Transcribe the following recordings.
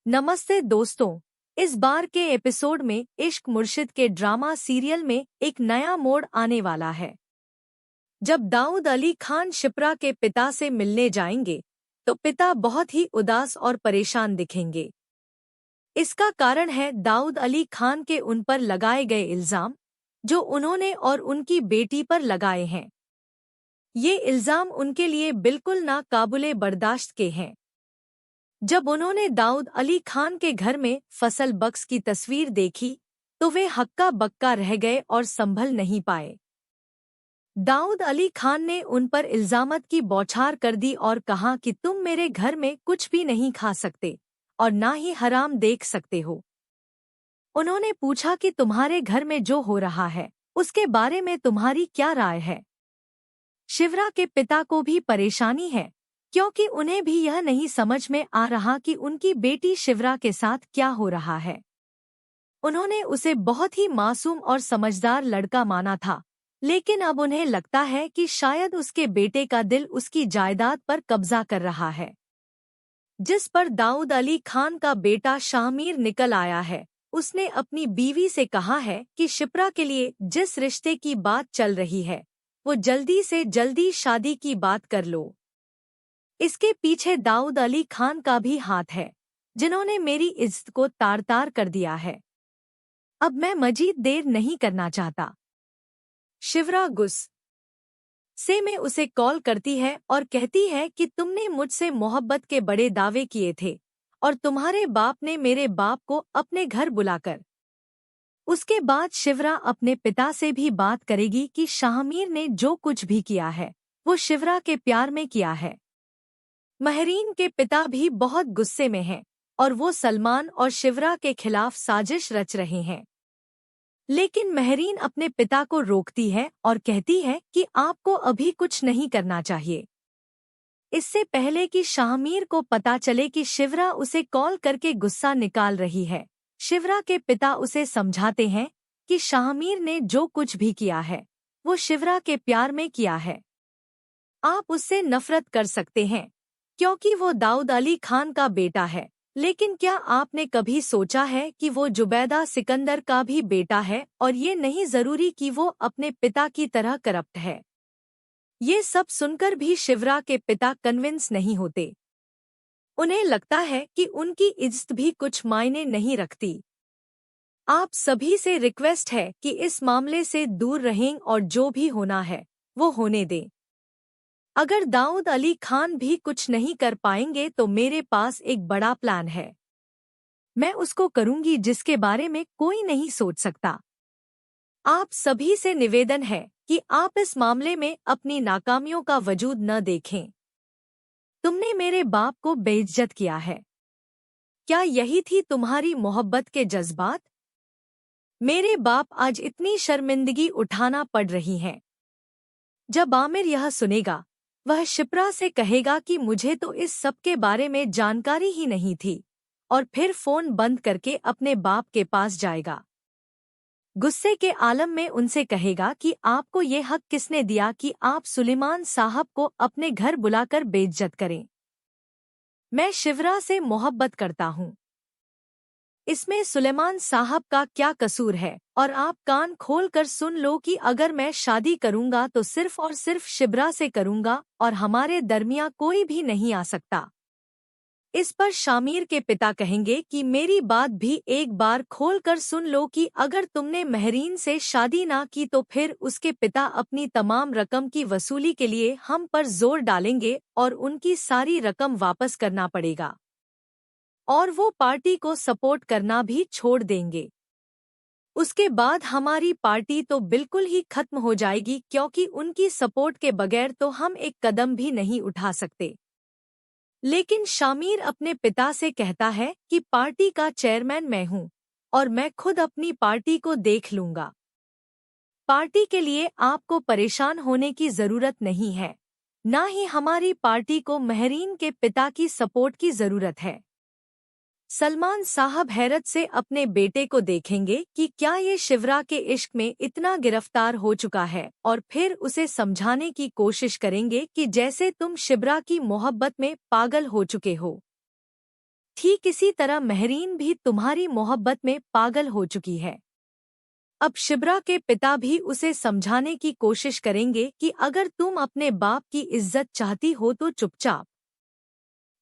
नमस्ते दोस्तों। इस बार के एपिसोड में इश्क मुर्शिद के ड्रामा सीरियल में एक नया मोड़ आने वाला है। जब दाऊद अली खान शिप्रा के पिता से मिलने जाएंगे तो पिता बहुत ही उदास और परेशान दिखेंगे। इसका कारण है दाऊद अली खान के उन पर लगाए गए इल्जाम जो उन्होंने और उनकी बेटी पर लगाए हैं। ये इल्जाम उनके लिए बिल्कुल नाकाबिले बर्दाश्त के हैं। जब उन्होंने दाऊद अली खान के घर में फसल बख्श की तस्वीर देखी तो वे हक्का बक्का रह गए और संभल नहीं पाए। दाऊद अली खान ने उन पर इल्जामत की बौछार कर दी और कहा कि तुम मेरे घर में कुछ भी नहीं खा सकते और ना ही हराम देख सकते हो। उन्होंने पूछा कि तुम्हारे घर में जो हो रहा है उसके बारे में तुम्हारी क्या राय है। शिवरा के पिता को भी परेशानी है क्योंकि उन्हें भी यह नहीं समझ में आ रहा कि उनकी बेटी शिवरा के साथ क्या हो रहा है। उन्होंने उसे बहुत ही मासूम और समझदार लड़का माना था, लेकिन अब उन्हें लगता है कि शायद उसके बेटे का दिल उसकी जायदाद पर कब्जा कर रहा है। जिस पर दाऊद अली खान का बेटा शाहमीर निकल आया है, उसने अपनी बीवी से कहा है कि शिप्रा के लिए जिस रिश्ते की बात चल रही है वो जल्दी से जल्दी शादी की बात कर लो। इसके पीछे दाऊद अली खान का भी हाथ है, जिन्होंने मेरी इज्जत को तार तार कर दिया है। अब मैं मजीद देर नहीं करना चाहता। शिवरा गुस्से में उसे कॉल करती है और कहती है कि तुमने मुझसे मोहब्बत के बड़े दावे किए थे और तुम्हारे बाप ने मेरे बाप को अपने घर बुलाकर। उसके बाद शिवरा अपने पिता से भी बात करेगी कि शाहमीर ने जो कुछ भी किया है वो शिवरा के प्यार में किया है। महरीन के पिता भी बहुत गुस्से में हैं और वो सलमान और शिवरा के खिलाफ साजिश रच रहे हैं। लेकिन महरीन अपने पिता को रोकती है और कहती है कि आपको अभी कुछ नहीं करना चाहिए। इससे पहले कि शाहमीर को पता चले कि शिवरा उसे कॉल करके गुस्सा निकाल रही है, शिवरा के पिता उसे समझाते हैं कि शाहमीर ने जो कुछ भी किया है वो शिवरा के प्यार में किया है। आप उससे नफरत कर सकते हैं क्योंकि वो दाऊद अली खान का बेटा है, लेकिन क्या आपने कभी सोचा है कि वो जुबैदा सिकंदर का भी बेटा है और ये नहीं जरूरी कि वो अपने पिता की तरह करप्ट है। ये सब सुनकर भी शिवरा के पिता कन्विंस नहीं होते। उन्हें लगता है कि उनकी इज्जत भी कुछ मायने नहीं रखती। आप सभी से रिक्वेस्ट है कि इस मामले से दूर रहें और जो भी होना है वो होने दें। अगर दाऊद अली खान भी कुछ नहीं कर पाएंगे तो मेरे पास एक बड़ा प्लान है। मैं उसको करूंगी जिसके बारे में कोई नहीं सोच सकता। आप सभी से निवेदन है कि आप इस मामले में अपनी नाकामियों का वजूद न देखें। तुमने मेरे बाप को बेइज्जत किया है। क्या यही थी तुम्हारी मोहब्बत के जज्बात? मेरे बाप आज इतनी शर्मिंदगी उठाना पड़ रही है। जब आमिर यह सुनेगा वह शिप्रा से कहेगा कि मुझे तो इस सब के बारे में जानकारी ही नहीं थी और फिर फोन बंद करके अपने बाप के पास जाएगा। गुस्से के आलम में उनसे कहेगा कि आपको ये हक किसने दिया कि आप सुलेमान साहब को अपने घर बुलाकर बेइज्जत करें। मैं शिवरा से मोहब्बत करता हूँ। इसमें सुलेमान साहब का क्या कसूर है? और आप कान खोल कर सुन लो कि अगर मैं शादी करूंगा तो सिर्फ और सिर्फ शिब्रा से करूंगा और हमारे दरमियां कोई भी नहीं आ सकता। इस पर शामीर के पिता कहेंगे कि मेरी बात भी एक बार खोल कर सुन लो कि अगर तुमने महरीन से शादी ना की तो फिर उसके पिता अपनी तमाम रकम की वसूली के लिए हम पर जोर डालेंगे और उनकी सारी रकम वापस करना पड़ेगा और वो पार्टी को सपोर्ट करना भी छोड़ देंगे। उसके बाद हमारी पार्टी तो बिल्कुल ही खत्म हो जाएगी क्योंकि उनकी सपोर्ट के बगैर तो हम एक कदम भी नहीं उठा सकते। लेकिन शामीर अपने पिता से कहता है कि पार्टी का चेयरमैन मैं हूँ और मैं खुद अपनी पार्टी को देख लूंगा। पार्टी के लिए आपको परेशान होने की जरूरत नहीं है, ना ही हमारी पार्टी को महरीन के पिता की सपोर्ट की जरूरत है। सलमान साहब हैरत से अपने बेटे को देखेंगे कि क्या ये शिवरा के इश्क में इतना गिरफ्तार हो चुका है और फिर उसे समझाने की कोशिश करेंगे कि जैसे तुम शिवरा की मोहब्बत में पागल हो चुके हो। ठीक इसी तरह महरीन भी तुम्हारी मोहब्बत में पागल हो चुकी है। अब शिब्रा के पिता भी उसे समझाने की कोशिश करेंगे कि अगर तुम अपने बाप की इज्जत चाहती हो तो चुपचाप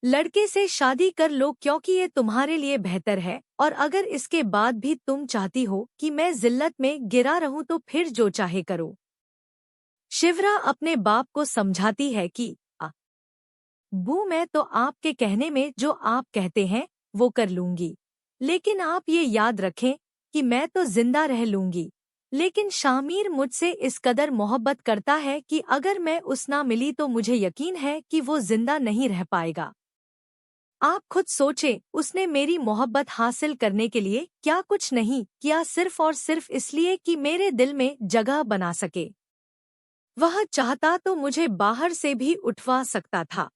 लड़के से शादी कर लो, क्योंकि ये तुम्हारे लिए बेहतर है। और अगर इसके बाद भी तुम चाहती हो कि मैं जिल्लत में गिरा रहूं तो फिर जो चाहे करो। शिवरा अपने बाप को समझाती है कि बू, मैं तो आपके कहने में जो आप कहते हैं वो कर लूंगी, लेकिन आप ये याद रखें कि मैं तो जिंदा रह लूंगी, लेकिन शामिर मुझसे इस कदर मोहब्बत करता है कि अगर मैं उस ना मिली तो मुझे यकीन है कि वो जिंदा नहीं रह पाएगा। आप खुद सोचें, उसने मेरी मोहब्बत हासिल करने के लिए क्या कुछ नहीं किया, सिर्फ और सिर्फ इसलिए कि मेरे दिल में जगह बना सके। वह चाहता तो मुझे बाहर से भी उठवा सकता था।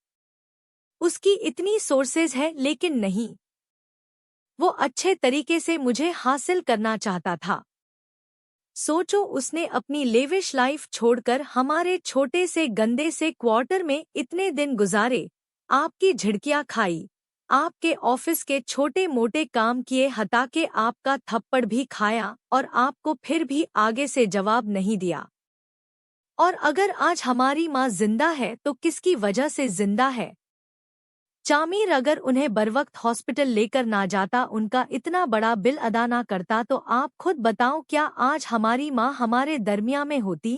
उसकी इतनी सोर्सेज है, लेकिन नहीं, वो अच्छे तरीके से मुझे हासिल करना चाहता था। सोचो, उसने अपनी लेविश लाइफ छोड़कर हमारे छोटे से गंदे से क्वार्टर में इतने दिन गुजारे, आपकी झिड़कियां खाई, आपके ऑफिस के छोटे मोटे काम किए, हता के आपका थप्पड़ भी खाया और आपको फिर भी आगे से जवाब नहीं दिया। और अगर आज हमारी माँ जिंदा है तो किसकी वजह से जिंदा है? शामिर अगर उन्हें बरवक्त हॉस्पिटल लेकर ना जाता, उनका इतना बड़ा बिल अदा ना करता, तो आप खुद बताओ, क्या आज हमारी माँ हमारे दरमिया में होती?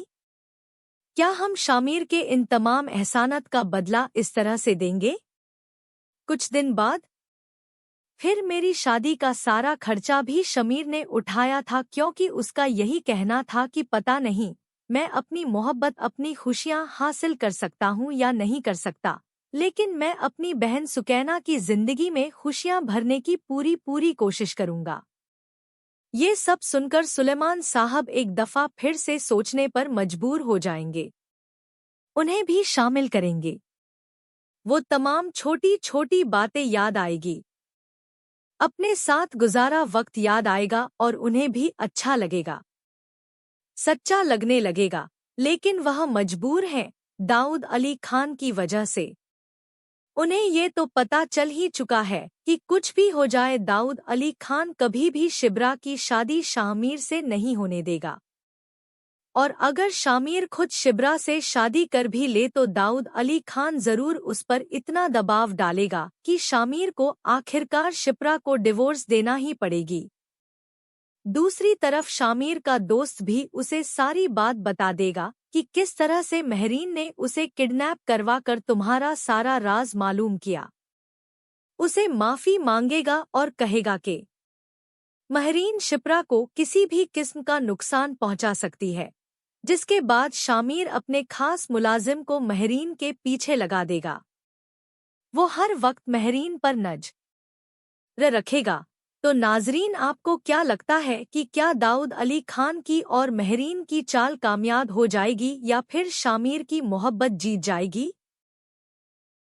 क्या हम शामिर के इन तमाम एहसानात का बदला इस तरह से देंगे? कुछ दिन बाद फिर मेरी शादी का सारा खर्चा भी शमीर ने उठाया था, क्योंकि उसका यही कहना था कि पता नहीं मैं अपनी मोहब्बत, अपनी खुशियाँ हासिल कर सकता हूँ या नहीं कर सकता, लेकिन मैं अपनी बहन सुकैना की जिंदगी में खुशियाँ भरने की पूरी कोशिश करूँगा। ये सब सुनकर सुलेमान साहब एक दफ़ा फिर से सोचने पर मजबूर हो जाएंगे। उन्हें भी शामिल करेंगे। वो तमाम छोटी छोटी बातें याद आएगी, अपने साथ गुजारा वक्त याद आएगा और उन्हें भी अच्छा लगेगा, सच्चा लगने लगेगा। लेकिन वह मजबूर हैं दाऊद अली खान की वजह से। उन्हें ये तो पता चल ही चुका है कि कुछ भी हो जाए, दाऊद अली खान कभी भी शिब्रा की शादी शामिर से नहीं होने देगा। और अगर शामिर खुद शिब्रा से शादी कर भी ले तो दाऊद अली खान जरूर उस पर इतना दबाव डालेगा कि शामिर को आखिरकार शिप्रा को डिवोर्स देना ही पड़ेगी। दूसरी तरफ शामिर का दोस्त भी उसे सारी बात बता देगा कि किस तरह से महरीन ने उसे किडनैप करवा कर तुम्हारा सारा राज मालूम किया। उसे माफी मांगेगा और कहेगा कि महरीन शिप्रा को किसी भी किस्म का नुकसान पहुंचा सकती है, जिसके बाद शामिर अपने खास मुलाजिम को महरीन के पीछे लगा देगा। वो हर वक्त महरीन पर नजर रखेगा। तो नाजरीन, आपको क्या लगता है कि क्या दाऊद अली खान की और महरीन की चाल कामयाब हो जाएगी या फिर शामिर की मोहब्बत जीत जाएगी?